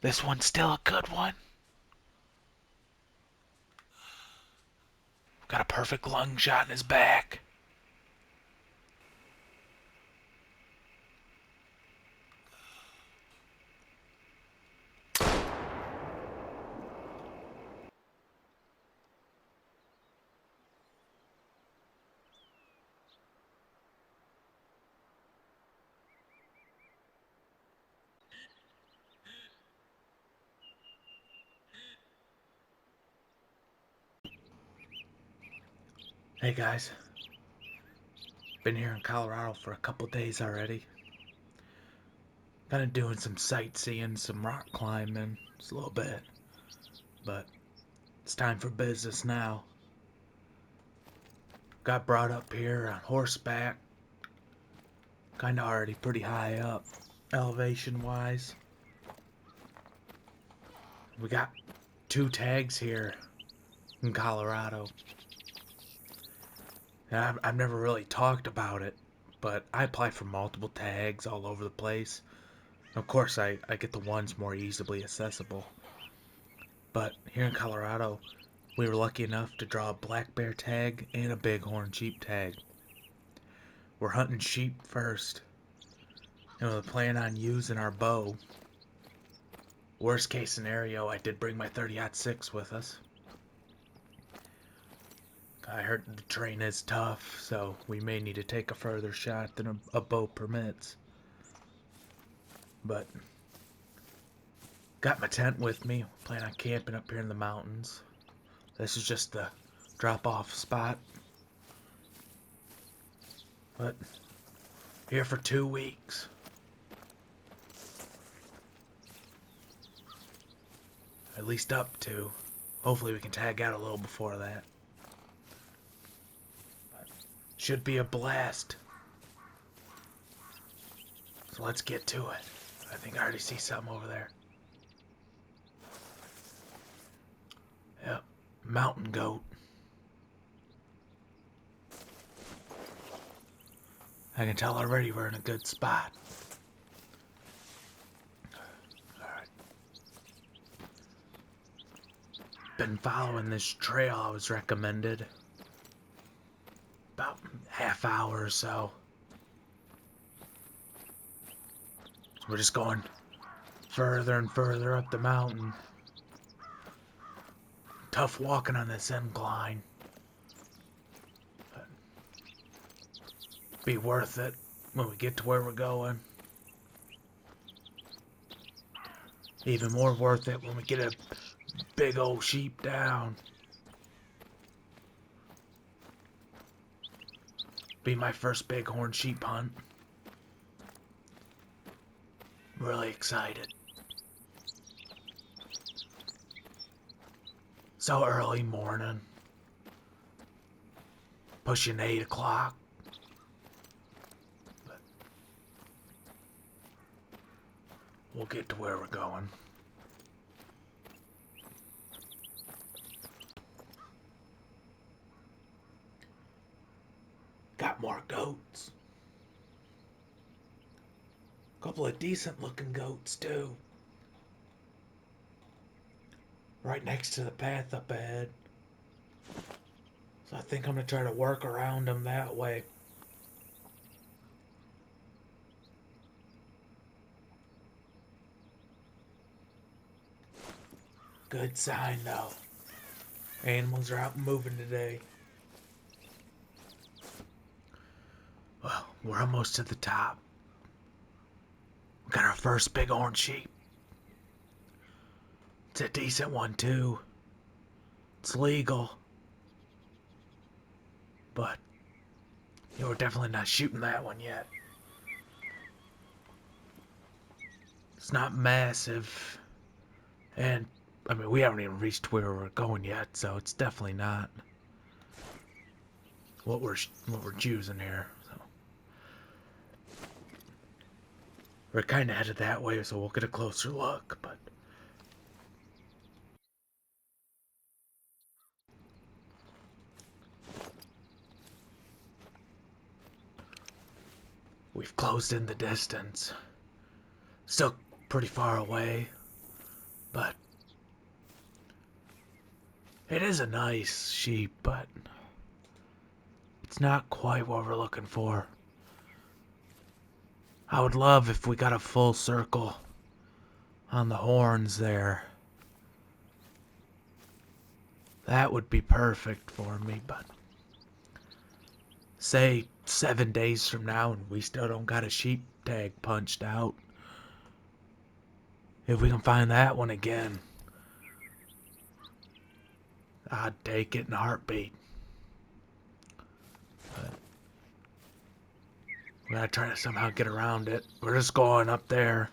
This one's still a good one. Got a perfect lung shot in his back. Hey guys, been here in Colorado for a couple days already. Kind of doing some sightseeing, some rock climbing, just a little bit. But it's time for business now. Got brought up here on horseback, kind of already pretty high up, elevation wise. We got 2 tags here in Colorado. And I've never really talked about it, but I apply for multiple tags all over the place. Of course, I get the ones more easily accessible. But here in Colorado, we were lucky enough to draw a black bear tag and a bighorn sheep tag. We're hunting sheep first, and we plan on using our bow. Worst case scenario, I did bring my 30-06 with us. I heard the terrain is tough, so we may need to take a further shot than a bow permits. But got my tent with me. Plan on camping up here in the mountains. This is just the drop-off spot. But here for 2 weeks. At least up to. Hopefully we can tag out a little before that. But should be a blast. So let's get to it. I think I already see something over there. Yep, mountain goat. I can tell already we're in a good spot. Alright. Been following this trail I was recommended. About half hour or so. We're just going further and further up the mountain. Tough walking on this incline. But be worth it when we get to where we're going. Even more worth it when we get a big old sheep down. Be my first bighorn sheep hunt. Really excited. So early morning. Pushing 8 o'clock. But we'll get to where we're going. Got more goats. Couple of decent looking goats too. Right next to the path up ahead. So I think I'm gonna try to work around them that way. Good sign though. Animals are out moving today. Well, we're almost to the top. We got our first bighorn sheep. It's a decent one too. It's legal. But we're definitely not shooting that one yet. It's not massive. And I mean, we haven't even reached where we're going yet, so it's definitely not what we're choosing here. So we're kind of headed that way, so we'll get a closer look. But we've closed in the distance. Still pretty far away. But it is a nice sheep, but it's not quite what we're looking for. I would love if we got a full circle on the horns there. That would be perfect for me, but say 7 days from now and we still don't got a sheep tag punched out. If we can find that one again, I'd take it in a heartbeat. But we're gonna try to somehow get around it. We're just going up there.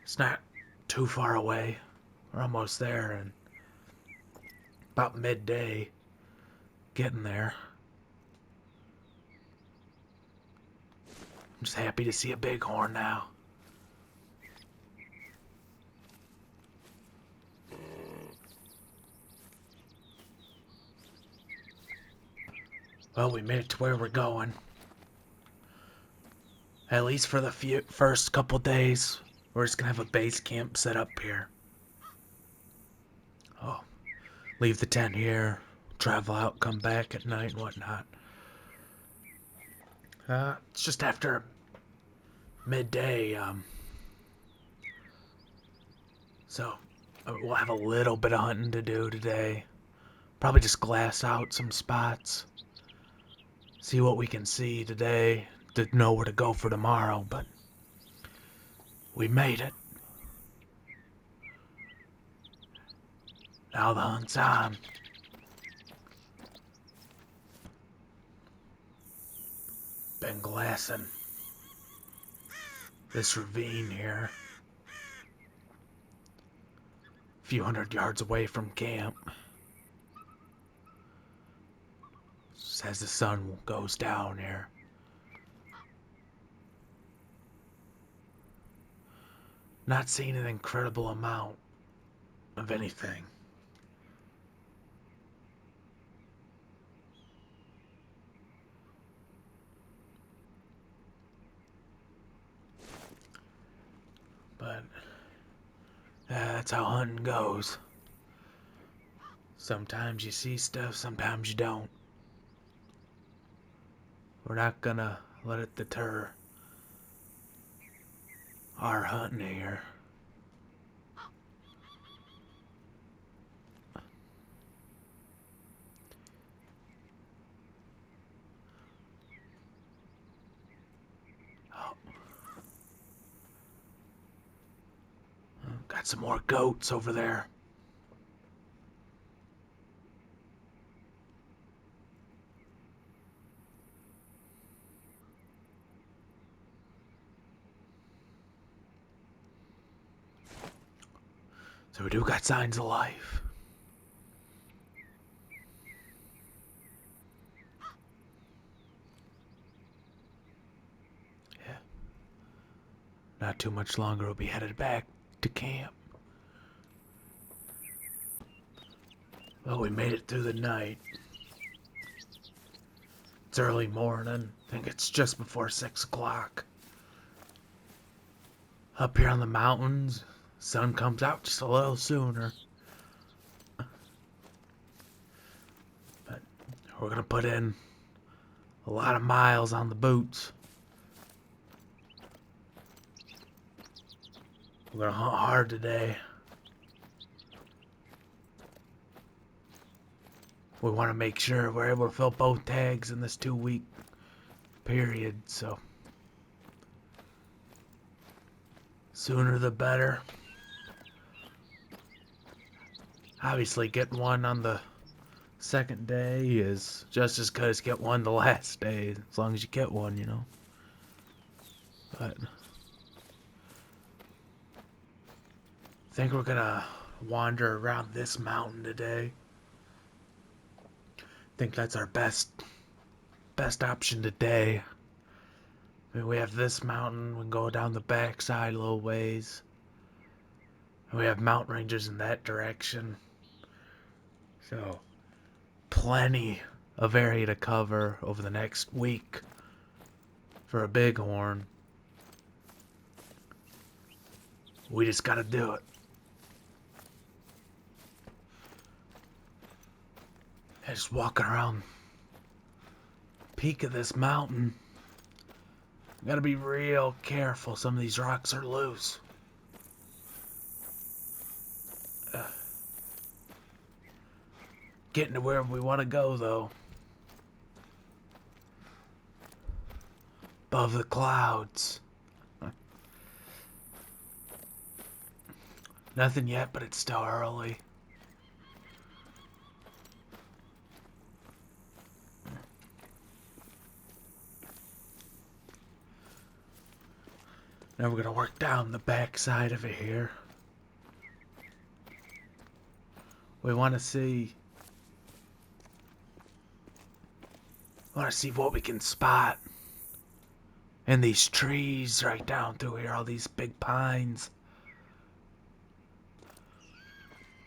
It's not too far away. We're almost there, and about midday, getting there. I'm just happy to see a bighorn now. Well, we made it to where we're going. At least for the first couple days, we're just gonna have a base camp set up here. Oh, leave the tent here, travel out, come back at night and whatnot. It's just after midday, so we'll have a little bit of hunting to do today. Probably just glass out some spots. See what we can see today to know where to go for tomorrow, but we made it. Now the hunt's on. Been glassing this ravine here. A few hundred yards away from camp. Just as the sun goes down here. Not seeing an incredible amount of anything. But that's how hunting goes. Sometimes you see stuff, sometimes you don't. We're not gonna let it deter our hunting here. Oh. Got some more goats over there. So we do got signs of life. Yeah. Not too much longer we'll be headed back to camp. Well, we made it through the night. It's early morning. I think it's just before 6 o'clock. Up here on the mountains, sun comes out just a little sooner. But we're gonna put in a lot of miles on the boots. We're gonna hunt hard today. We want to make sure we're able to fill both tags in this 2-week period, so sooner the better. Obviously, getting one on the second day is just as good as get one the last day, as long as you get one, you know. But I think we're gonna wander around this mountain today. I think that's our best option today. I mean, we have this mountain, we can go down the backside a little ways. And we have mountain ranges in that direction. So, plenty of area to cover over the next week for a bighorn. We just gotta do it. And just walking around the peak of this mountain. Gotta be real careful. Some of these rocks are loose. Getting to where we want to go, though. Above the clouds. Nothing yet, but it's still early. Now we're gonna work down the back side of it here. We want to see what we can spot in these trees right down through here, all these big pines.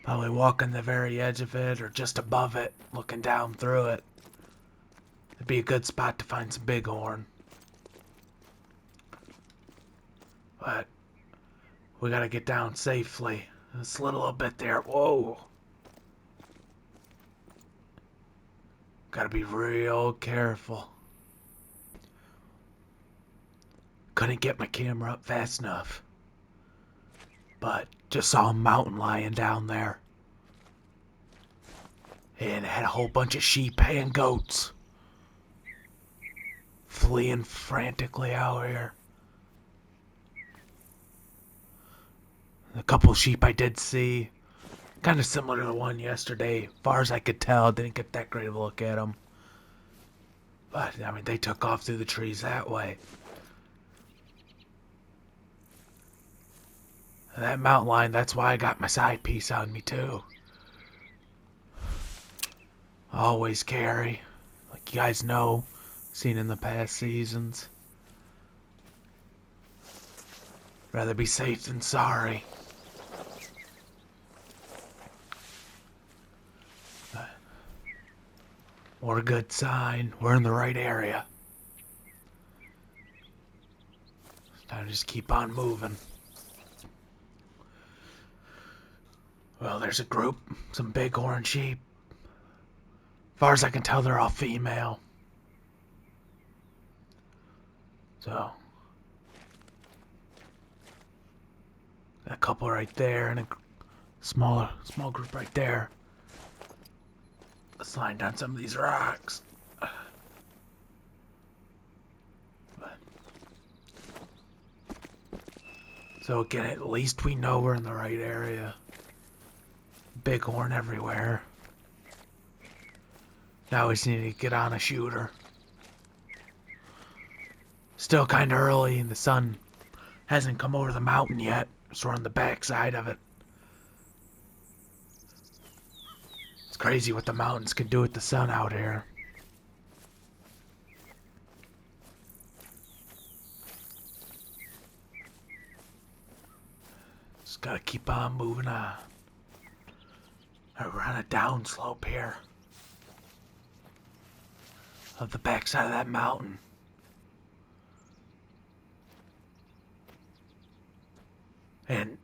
Probably walk on the very edge of it or just above it, looking down through it. It'd be a good spot to find some bighorn. But we gotta get down safely. This little bit there. Whoa. Gotta be real careful. Couldn't get my camera up fast enough. But just saw a mountain lion down there. And it had a whole bunch of sheep and goats. Fleeing frantically out here. A couple of sheep I did see. Kind of similar to the one yesterday. As far as I could tell, didn't get that great of a look at them. But, I mean, they took off through the trees that way. That mountain lion, that's why I got my side piece on me, too. Always carry. Like you guys know, seen in the past seasons. Rather be safe than sorry. Or a good sign. We're in the right area. It's time to just keep on moving. Well, there's a group. Some bighorn sheep. As far as I can tell, they're all female. So. A couple right there and a small group right there. Sliding down some of these rocks. So again, at least we know we're in the right area. Bighorn everywhere. Now we just need to get on a shooter. Still kind of early and the sun hasn't come over the mountain yet. So we're on the back side of it. It's crazy what the mountains can do with the sun out here. Just gotta keep on moving on. Alright, we're on a downslope here. Of the backside of that mountain. And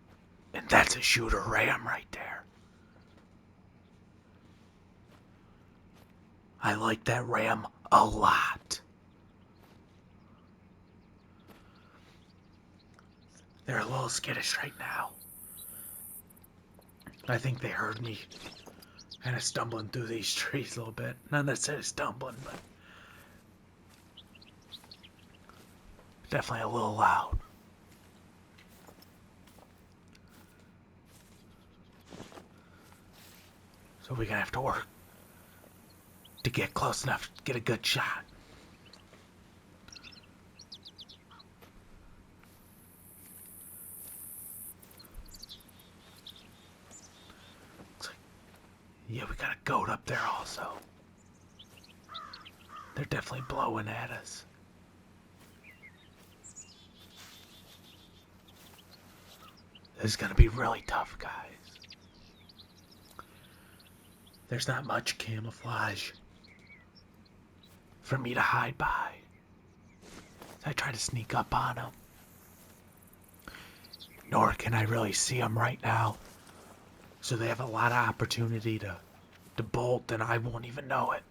that's a shooter ram right there. I like that ram a lot. They're a little skittish right now. I think they heard me kind of stumbling through these trees a little bit. Not necessarily stumbling, but definitely a little loud. So we're gonna have to work to get close enough to get a good shot. Yeah, we got a goat up there also. They're definitely blowing at us. This is gonna be really tough, guys. There's not much camouflage for me to hide by. So I try to sneak up on them. Nor can I really see them right now. So they have a lot of opportunity to to bolt and I won't even know it.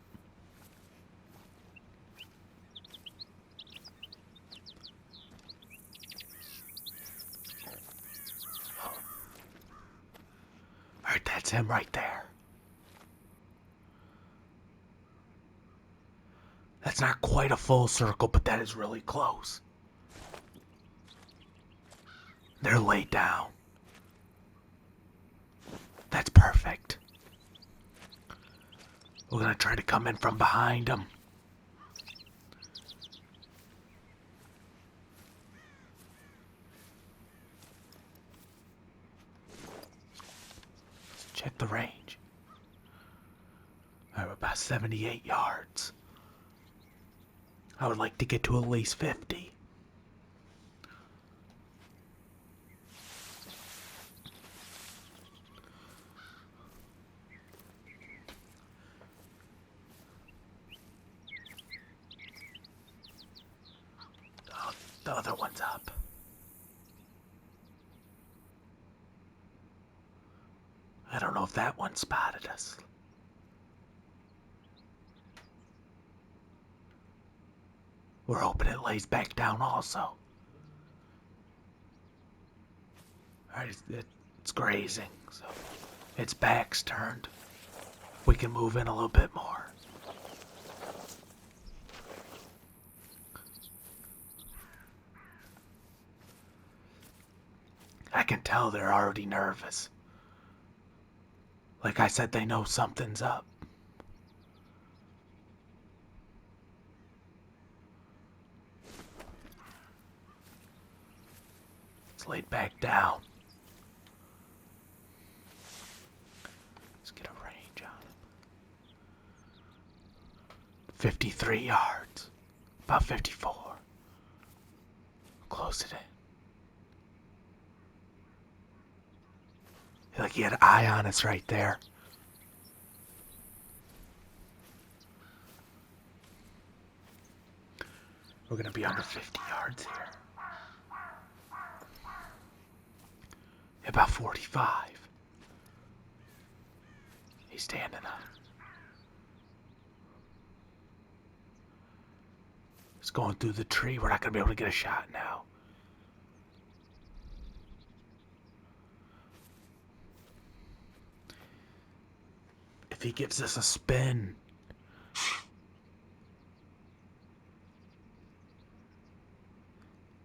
Alright, that's him right there. That's not quite a full circle, but that is really close. They're laid down. That's perfect. We're gonna try to come in from behind them. Let's check the range. Alright, we're about 78 yards. I would like to get to at least 50. Oh, the other one's up. I don't know if that one spotted us. We're hoping it lays back down also. Alright, it's grazing, so its back's turned. We can move in a little bit more. I can tell they're already nervous. Like I said, they know something's up. It's laid back down. Let's get a range on him. 53 yards. About 54. Close it in. Like he had an eye on us right there. We're gonna be under 50 yards here. About 45. He's standing up. He's going through the tree. We're not gonna be able to get a shot now. If he gives us a spin,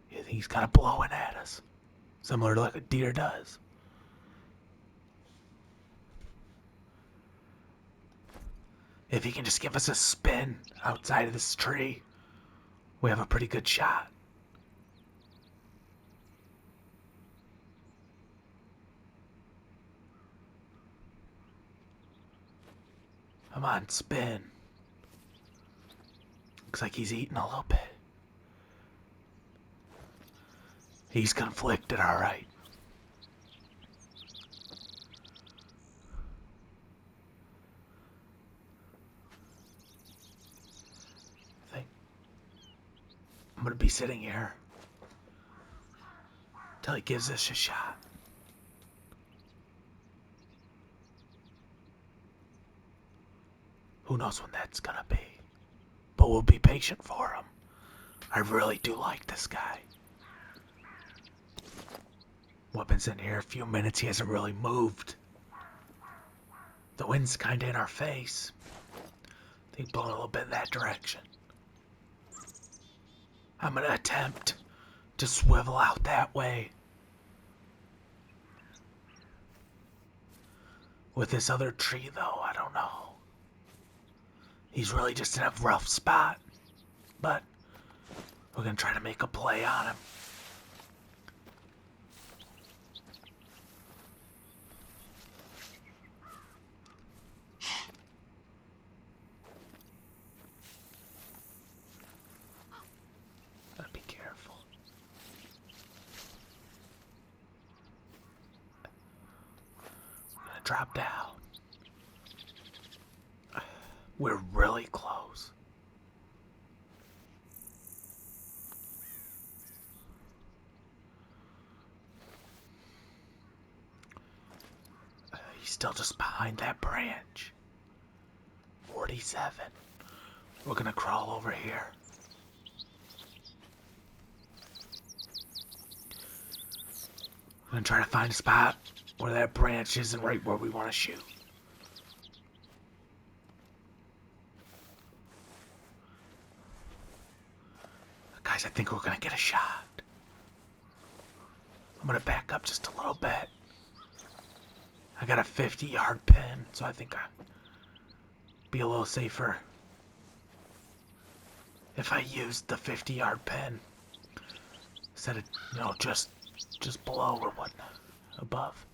he's kind of blowing at us, similar to like a deer does. If he can just give us a spin outside of this tree, we have a pretty good shot. Come on, spin. Looks like he's eating a little bit. He's conflicted, alright. I think I'm gonna be sitting here till he gives us a shot. Who knows when that's gonna be? But we'll be patient for him. I really do like this guy. Weapons in here a few minutes, he hasn't really moved. The wind's kinda in our face. I think blowing a little bit in that direction. I'm gonna attempt to swivel out that way. With this other tree though, I don't know. He's really just in a rough spot. But we're gonna try to make a play on him. Gotta be careful. We're gonna drop down. We're really close. He's still just behind that branch. 47. We're gonna crawl over here. I'm gonna try to find a spot where that branch isn't right where we want to shoot. Guys, I think we're gonna get a shot. I'm gonna back up just a little bit. I got a 50-yard pin, so I think I'll be a little safer if I used the 50-yard pin instead of, just below or whatnot, above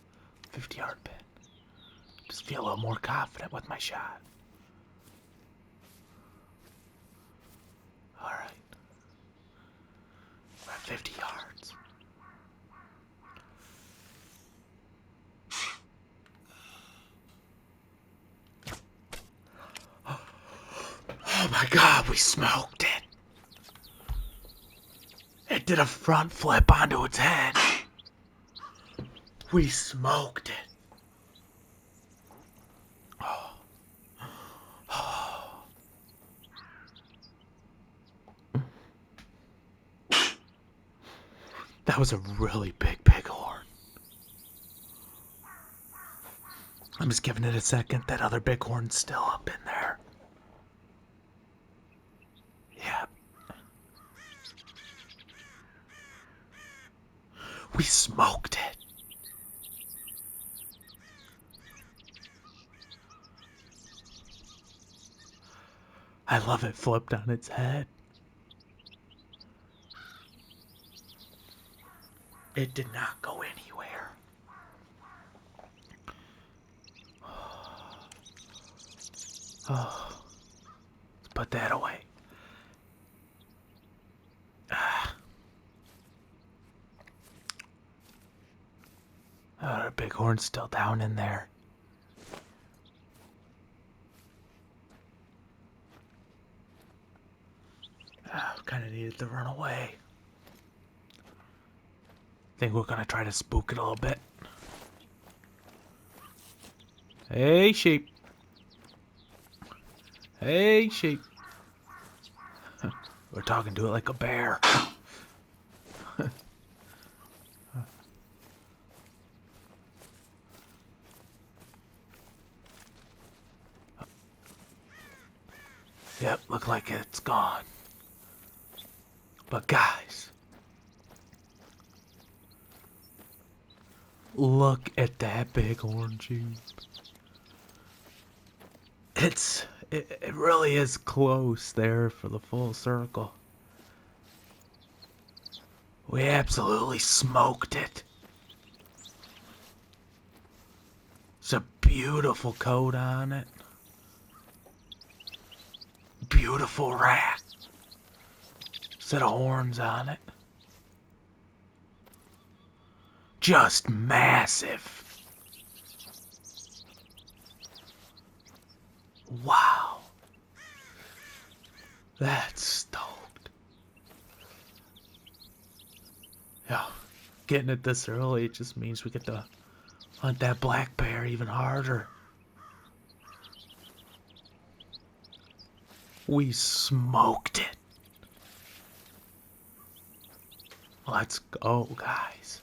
50-yard pin. Just feel a little more confident with my shot. All right, we're at 50 yards. Oh my God, we smoked it. It did a front flip onto its head. We smoked it. That was a really big bighorn. I'm just giving it a second. That other bighorn's still up in there. Yeah. We smoked it. I love it flipped on its head. It did not go anywhere. Oh, let's put that away. Our bighorn's still down in there. Kind of needed to run away. Think we're gonna try to spook it a little bit. Hey, sheep. Hey, sheep. We're talking to it like a bear. Yep, look like it's gone. But guys, look at that bighorn sheep. It really is close there for the full circle. We absolutely smoked it. It's a beautiful coat on it. Beautiful rack. Set of horns on it. Just massive. Wow. That's stoked. Yeah, getting it this early, it just means we get to hunt that black bear even harder. We smoked it. Let's go, guys.